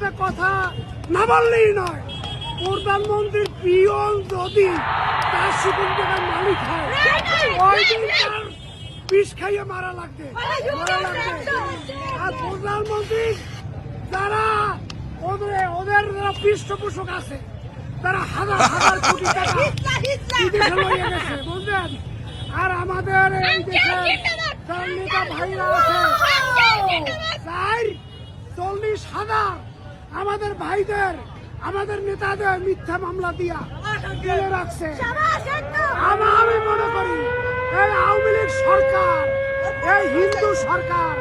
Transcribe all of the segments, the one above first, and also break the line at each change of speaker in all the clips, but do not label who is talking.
একটা কথা না বললেই নয়, প্রধানমন্ত্রীর পিয়ন যদি তার সুকুন টাকার মালিক হয়, ওই দিন তার বিষ খাইয়ে মারা লাগবে। আর প্রধানমন্ত্রী যারা ওদের যারা পৃষ্ঠপোষক আছে, তারা হাজার হাজার কোটি টাকা বিদেশে লইয়ে গেছে, বুঝলেন? আর আমাদের এই দেশে যার নেতা ভাইরা আছে 40,000 আমাদের ভাইদের, আমাদের নেতাদের মিথ্যা মামলা দিয়া জেলে রাখছে। আমি মনে করি এই আওয়ামী লীগ সরকার, এই হিন্দু সরকার,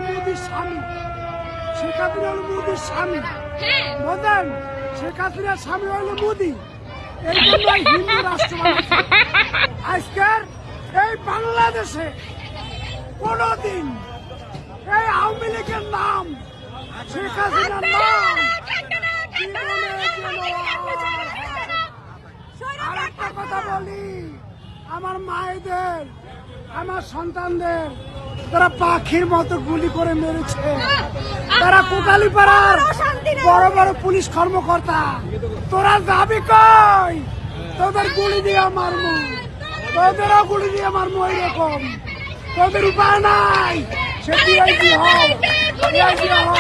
মোদীর স্বামী, শেখ হাসিনা হল মোদীর স্বামী, বুঝলেন? শেখ হাসিনার স্বামী হলো মোদী। এই জন্য হিন্দু রাষ্ট্র বানাচ্ছে। আজকের এই বাংলাদেশে কোনদিন এই আওয়ামী লীগের নাম, শেখ হাসিনার নাম আর একটা কথা বলি, আমার মায়েদের, আমার সন্তানদের তারা পাখির মতো গুলি করে মেরেছে। তারা কোটালীপাড়ার বড় বড় পুলিশ কর্মকর্তা, তোরা যাবি কই? তোদের গুলি দিয়ে মারবো, তোদেরও গুলি দিয়ে মারবো। এরকম তোদের উপায় নাই, সে ডিআইজি হোক, ডিআইজি হোক,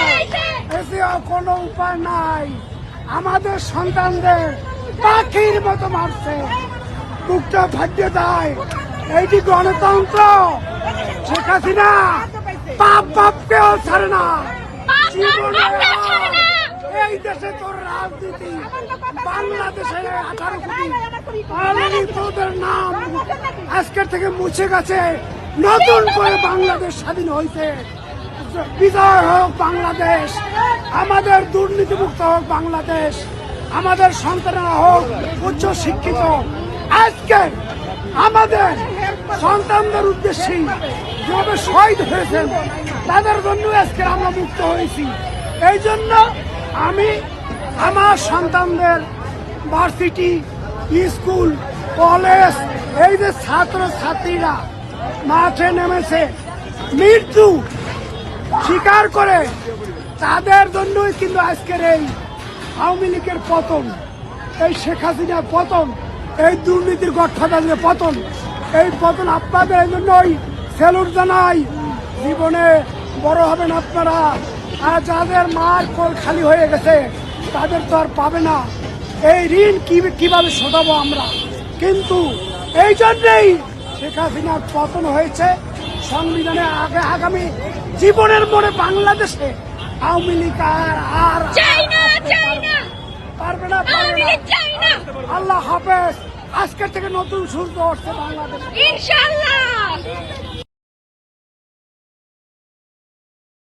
এসে কোনো উপায় নাই। আমাদের সন্তানদের পাখির মতো মারছে, বুকটা ফাটিয়ে দেয়। এইটি গণতন্ত্র? শেখ হাসিনা পাপ বাপকেও ছাড়ে না জীবনে। এই দেশে তোর রাজনীতি, বাংলাদেশে 18 কোটি অলরেডি তোদের নাম আজকের থেকে মুছে গেছে। নতুন করে বাংলাদেশ স্বাধীন হয়েছে। বিজয় হোক বাংলাদেশ, আমাদের দুর্নীতিমুক্ত হোক বাংলাদেশ, আমাদের সন্তানরা হোক উচ্চ শিক্ষিত। আজকে আমাদের সন্তানদের উদ্দেশ্যে যেভাবে শহীদ হয়েছেন, তাদের জন্য আজকে আমরা মুক্ত হয়েছি। এই জন্য আমি আমার সন্তানদের ভার্সিটি, স্কুল, কলেজ, এই যে ছাত্র ছাত্রীরা মাঠে নেমেছে মৃত্যু স্বীকার করে, তাদের জন্যই কিন্তু আজকের এই আওয়ামী লীগের পতন, এই শেখ হাসিনার পতন, এই দুর্নীতির গঠফাদারের পতন। এই পতন আপনাদের এই জন্যই স্যালুট জানাই। জীবনে বড় হবেন আপনারা। আর যাদের মার কোল খালি হয়ে গেছে, তাদের তো আর পাবে না। এই ঋণ কিভাবে শোধাবো আমরা? কিন্তু এই জন্যই শেখ হাসিনার পতন হয়েছে। সংবিধানে আগামী জীবনের মনে বাংলাদেশে আওয়ামী লীগ আর পারবে না। আল্লাহ হাফেজ। আজকের থেকে নতুন সূর্য উঠছে বাংলাদেশে, ইনশাআল্লাহ।